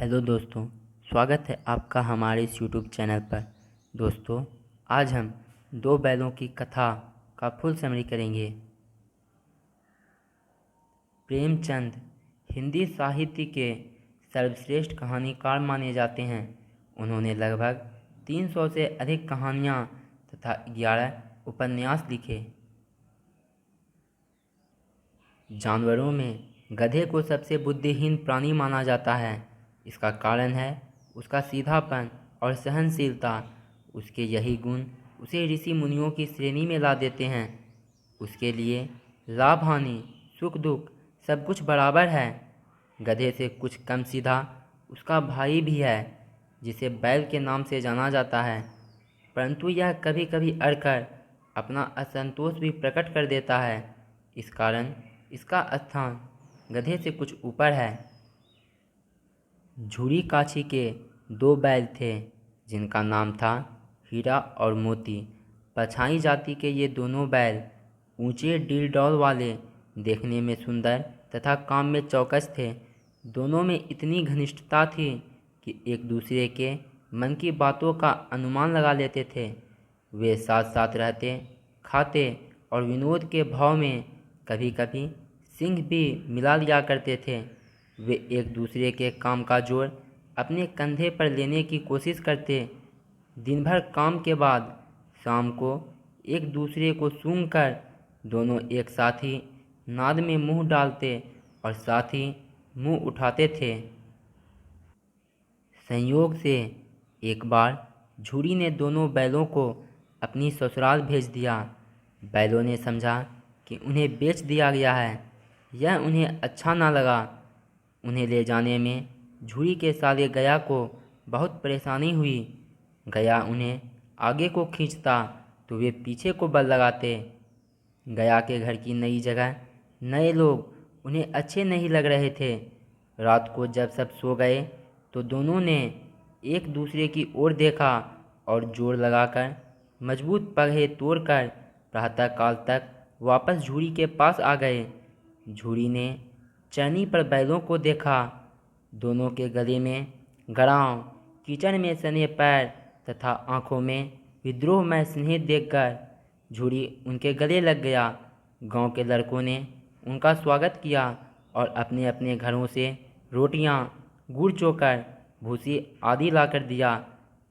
Hello दोस्तों, स्वागत है आपका हमारे इस यूट्यूब चैनल पर। दोस्तों, आज हम दो बैलों की कथा का फुल समरी करेंगे। प्रेमचंद हिंदी साहित्य के सर्वश्रेष्ठ कहानीकार माने जाते हैं। उन्होंने लगभग 300 से अधिक कहानियाँ तथा 11 उपन्यास लिखे। जानवरों में गधे को सबसे बुद्धिहीन प्राणी माना जाता है। इसका कारण है उसका सीधापन और सहनशीलता। उसके यही गुण उसे ऋषि मुनियों की श्रेणी में ला देते हैं। उसके लिए लाभ हानि, सुख दुख सब कुछ बराबर है। गधे से कुछ कम सीधा उसका भाई भी है, जिसे बैल के नाम से जाना जाता है, परंतु यह कभी कभी अड़कर अपना असंतोष भी प्रकट कर देता है। इस कारण इसका स्थान गधे से कुछ ऊपर है। झूरी काछी के दो बैल थे, जिनका नाम था हीरा और मोती। पछाई जाति के ये दोनों बैल ऊंचे डील डौल वाले, देखने में सुंदर तथा काम में चौकस थे। दोनों में इतनी घनिष्ठता थी कि एक दूसरे के मन की बातों का अनुमान लगा लेते थे। वे साथ साथ रहते, खाते और विनोद के भाव में कभी कभी सिंह भी मिला लिया करते थे। वे एक दूसरे के काम का जोर अपने कंधे पर लेने की कोशिश करते। दिन भर काम के बाद शाम को एक दूसरे को सूंघकर दोनों एक साथ ही नाद में मुंह डालते और साथ ही मुंह उठाते थे। संयोग से एक बार झूरी ने दोनों बैलों को अपनी ससुराल भेज दिया। बैलों ने समझा कि उन्हें बेच दिया गया है। यह उन्हें अच्छा ना लगा। उन्हें ले जाने में झूरी के साले गया को बहुत परेशानी हुई। गया उन्हें आगे को खींचता तो वे पीछे को बल लगाते। गया के घर की नई जगह, नए लोग उन्हें अच्छे नहीं लग रहे थे। रात को जब सब सो गए तो दोनों ने एक दूसरे की ओर देखा और जोर लगाकर मजबूत पगहे तोड़कर प्रातःकाल तक वापस झूरी के पास आ गए। झूरी ने चरनी पर बैलों को देखा। दोनों के गले में गड़ाव, कीचड़ में सने पैर तथा आंखों में विद्रोहमय स्नेह देखकर झूरी उनके गले लग गया। गांव के लड़कों ने उनका स्वागत किया और अपने अपने घरों से रोटियां, गुड़ चोकर, भूसी आदि लाकर दिया।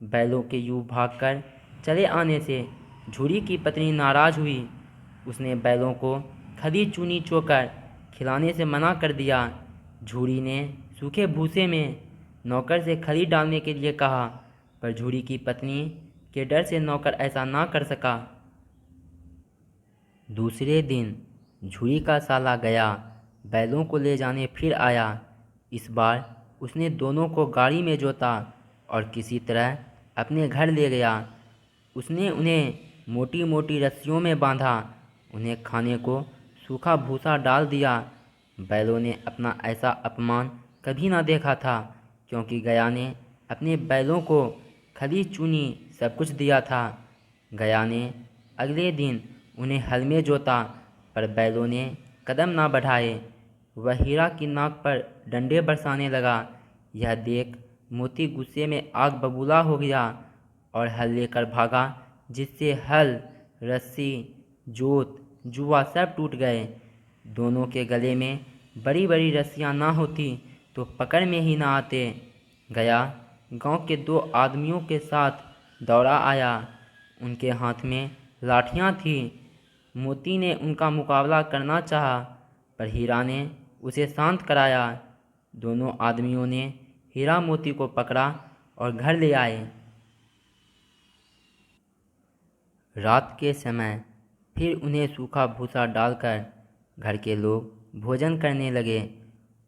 बैलों के यूं भागकर चले आने से झूरी की पत्नी नाराज हुई। उसने बैलों को खली चूनी चोकर खिलाने से मना कर दिया। झूरी ने सूखे भूसे में नौकर से खली डालने के लिए कहा, पर झूरी की पत्नी के डर से नौकर ऐसा ना कर सका। दूसरे दिन झूरी का साला गया बैलों को ले जाने फिर आया। इस बार उसने दोनों को गाड़ी में जोता और किसी तरह अपने घर ले गया। उसने उन्हें मोटी मोटी रस्सियों में बांधा। उन्हें खाने को सूखा भूसा डाल दिया। बैलों ने अपना ऐसा अपमान कभी ना देखा था, क्योंकि गया ने अपने बैलों को खली चूनी सब कुछ दिया था। गया ने अगले दिन उन्हें हल में जोता, पर बैलों ने कदम ना बढ़ाए। वह हीरा की नाक पर डंडे बरसाने लगा। यह देख मोती गुस्से में आग बबूला हो गया और हल लेकर भागा, जिससे हल, रस्सी, जोत, जुआ सब टूट गए। दोनों के गले में बड़ी बड़ी रस्सियां ना होती तो पकड़ में ही ना आते। गया गांव के दो आदमियों के साथ दौड़ा आया। उनके हाथ में लाठियां थी। मोती ने उनका मुकाबला करना चाहा, पर हीरा ने उसे शांत कराया। दोनों आदमियों ने हीरा मोती को पकड़ा और घर ले आए। रात के समय फिर उन्हें सूखा भूसा डालकर घर के लोग भोजन करने लगे।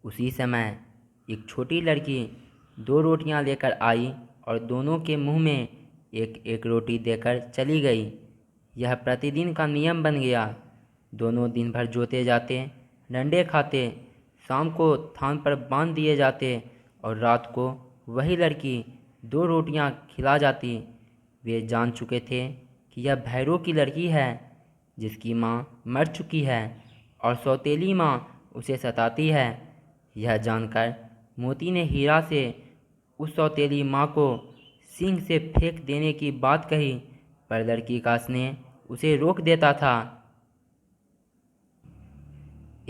उसी समय एक छोटी लड़की 2 रोटियां लेकर आई और दोनों के मुंह में एक एक रोटी देकर चली गई। यह प्रतिदिन का नियम बन गया। दोनों दिन भर जोते जाते, डंडे खाते, शाम को थान पर बांध दिए जाते और रात को वही लड़की 2 रोटियां खिला जाती। वे जान चुके थे कि यह भैरों की लड़की है, जिसकी माँ मर चुकी है और सौतेली माँ उसे सताती है। यह जानकर मोती ने हीरा से उस सौतेली माँ को सिंह से फेंक देने की बात कही, पर लड़की का स्नेह उसे रोक देता था।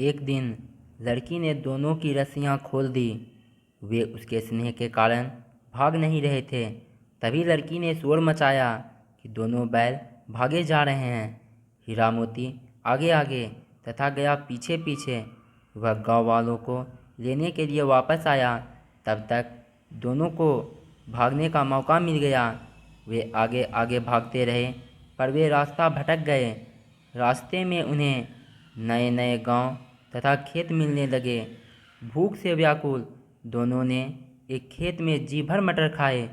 एक दिन लड़की ने दोनों की रस्सियाँ खोल दी। वे उसके स्नेह के कारण भाग नहीं रहे थे। तभी लड़की ने शोर मचाया कि दोनों बैल भागे जा रहे हैं। हीरा मोती आगे आगे तथा गया पीछे पीछे। वह गांव वालों को लेने के लिए वापस आया। तब तक दोनों को भागने का मौका मिल गया। वे आगे आगे भागते रहे, पर वे रास्ता भटक गए। रास्ते में उन्हें नए नए गांव तथा खेत मिलने लगे। भूख से व्याकुल दोनों ने एक खेत में जी भर मटर खाए।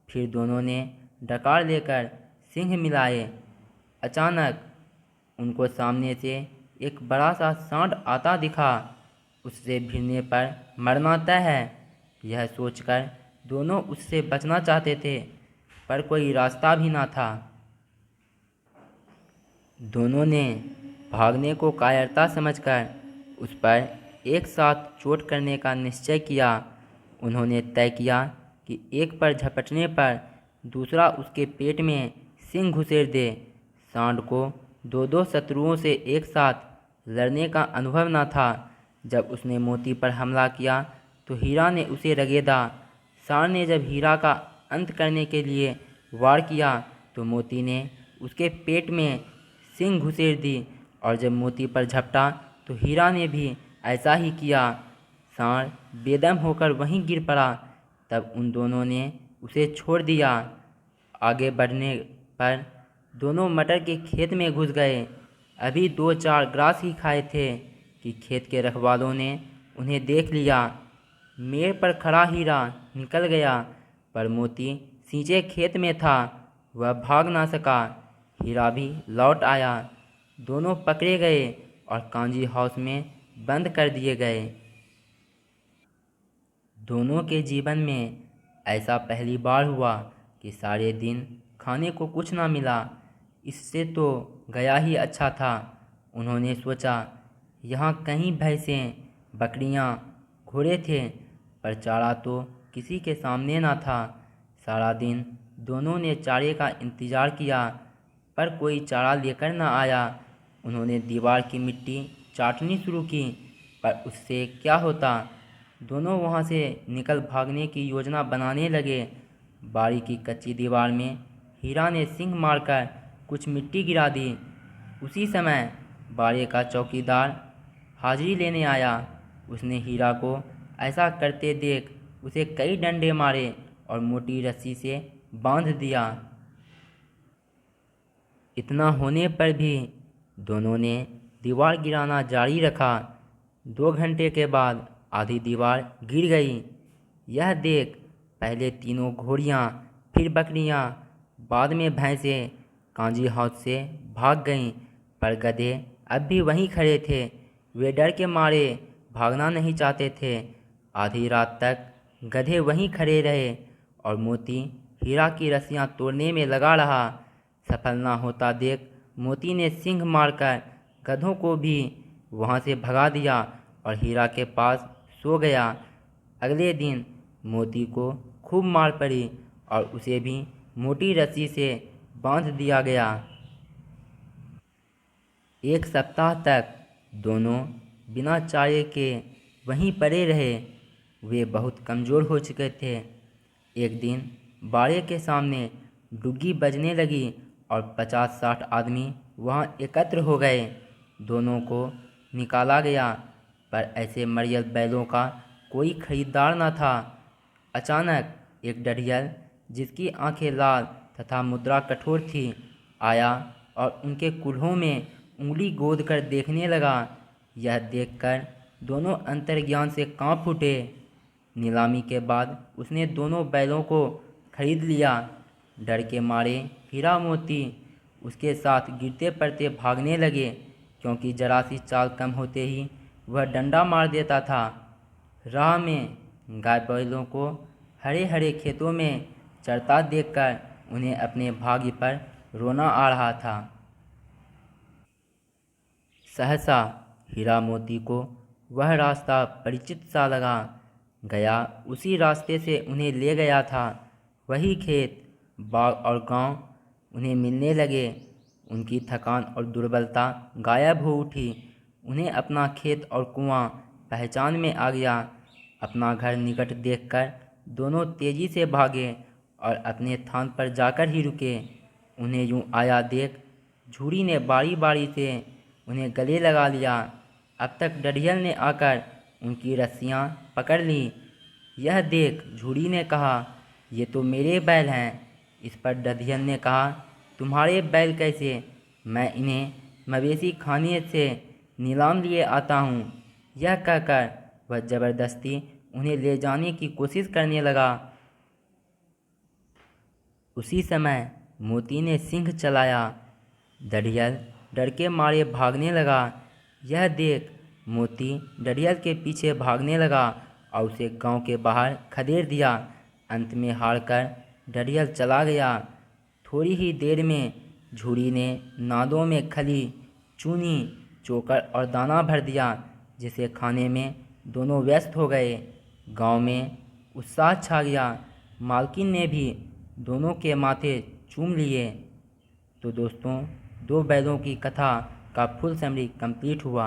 फिर दोनों ने डकार लेकर सिंह मिलाए। अचानक उनको सामने से एक बड़ा सा सांड आता दिखा। उससे भिड़ने पर मरना तय है। यह सोचकर दोनों उससे बचना चाहते थे, पर कोई रास्ता भी ना था। दोनों ने भागने को कायरता समझकर उस पर एक साथ चोट करने का निश्चय किया। उन्होंने तय किया कि एक पर झपटने पर दूसरा उसके पेट में सिंह घुसेड़ दे। सांड को दो दो शत्रुओं से एक साथ लड़ने का अनुभव न था। जब उसने मोती पर हमला किया तो हीरा ने उसे रगेदा। सांड ने जब हीरा का अंत करने के लिए वार किया तो मोती ने उसके पेट में सिंह घुसेड़ दी, और जब मोती पर झपटा तो हीरा ने भी ऐसा ही किया। सांड बेदम होकर वहीं गिर पड़ा। तब उन दोनों ने उसे छोड़ दिया। आगे बढ़ने पर दोनों मटर के खेत में घुस गए। अभी 2-4 ग्रास ही खाए थे कि खेत के रखवालों ने उन्हें देख लिया। मेड़ पर खड़ा हीरा निकल गया, पर मोती सींचे खेत में था। वह भाग ना सका। हीरा भी लौट आया। दोनों पकड़े गए और कांजी हाउस में बंद कर दिए गए। दोनों के जीवन में ऐसा पहली बार हुआ कि सारे दिन खाने को कुछ ना मिला। इससे तो गया ही अच्छा था। उन्होंने सोचा, यहाँ कहीं भैंसें, बकरियाँ, घोड़े थे, पर चारा तो किसी के सामने ना था। सारा दिन दोनों ने चारे का इंतज़ार किया, पर कोई चारा लेकर ना आया। उन्होंने दीवार की मिट्टी चाटनी शुरू की, पर उससे क्या होता। दोनों वहाँ से निकल भागने की योजना बनाने लगे। बाड़ी की कच्ची दीवार में हीरा ने सींग मारकर कुछ मिट्टी गिरा दी। उसी समय बाड़े का चौकीदार हाजिरी लेने आया। उसने हीरा को ऐसा करते देख उसे कई डंडे मारे और मोटी रस्सी से बांध दिया। इतना होने पर भी दोनों ने दीवार गिराना जारी रखा। 2 घंटे के बाद आधी दीवार गिर गई। यह देख पहले तीनों घोड़ियाँ, फिर बकरियाँ, बाद में भैंसें कांजी हाउस से भाग गईं, पर गधे अब भी वहीं खड़े थे। वे डर के मारे भागना नहीं चाहते थे। आधी रात तक गधे वहीं खड़े रहे और मोती हीरा की रस्सियाँ तोड़ने में लगा रहा। सफल ना होता देख मोती ने सींग मारकर गधों को भी वहाँ से भगा दिया और हीरा के पास सो गया। अगले दिन मोती को खूब मार पड़ी और उसे भी मोटी रस्सी से बांध दिया गया। 1 सप्ताह तक दोनों बिना चारे के वहीं पड़े रहे। वे बहुत कमज़ोर हो चुके थे। एक दिन बाड़े के सामने डुग्गी बजने लगी और 50-60 आदमी वहाँ एकत्र हो गए। दोनों को निकाला गया, पर ऐसे मरियल बैलों का कोई खरीदार न था। अचानक एक डढ़ियल, जिसकी आंखें लाल तथा मुद्रा कठोर थी, आया और उनके कुल्हों में उंगली गोद कर देखने लगा। यह देखकर दोनों अंतर्ज्ञान से कांप उठे। नीलामी के बाद उसने दोनों बैलों को खरीद लिया। डर के मारे हीरा मोती उसके साथ गिरते पड़ते भागने लगे, क्योंकि जरा सी चाल कम होते ही वह डंडा मार देता था। राह में गाय बैलों को हरे हरे खेतों में चरता देखकर उन्हें अपने भाग्य पर रोना आ रहा था। सहसा हीरा मोती को वह रास्ता परिचित सा लगा। गया उसी रास्ते से उन्हें ले गया था। वही खेत, बाग और गांव उन्हें मिलने लगे। उनकी थकान और दुर्बलता गायब हो उठी। उन्हें अपना खेत और कुआं पहचान में आ गया। अपना घर निकट देखकर दोनों तेजी से भागे और अपने स्थान पर जाकर ही रुके। उन्हें यूं आया देख झूरी ने बारी बारी से उन्हें गले लगा लिया। अब तक डरियल ने आकर उनकी रस्सियां पकड़ ली। यह देख झूरी ने कहा, ये तो मेरे बैल हैं। इस पर डरियल ने कहा, तुम्हारे बैल कैसे? मैं इन्हें मवेशी खाने से नीलाम लिए आता हूँ। यह कहकर वह ज़बरदस्ती उन्हें ले जाने की कोशिश करने लगा। उसी समय मोती ने सिंह चलाया। डरियल डर के मारे भागने लगा। यह देख मोती डरियल के पीछे भागने लगा और उसे गांव के बाहर खदेड़ दिया। अंत में हारकर डरियल चला गया। थोड़ी ही देर में झूरी ने नादों में खली, चूनी, चोकर और दाना भर दिया, जिसे खाने में दोनों व्यस्त हो गए। गांव में उत्साह छा गया। मालकिन ने भी दोनों के माथे चूम लिए। तो दोस्तों, दो बैलों की कथा का फुल समरी कंप्लीट हुआ।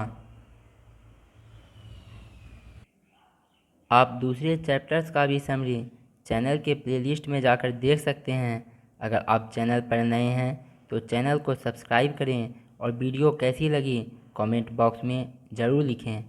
आप दूसरे चैप्टर्स का भी समरी चैनल के प्लेलिस्ट में जाकर देख सकते हैं। अगर आप चैनल पर नए हैं तो चैनल को सब्सक्राइब करें और वीडियो कैसी लगी कमेंट बॉक्स में ज़रूर लिखें।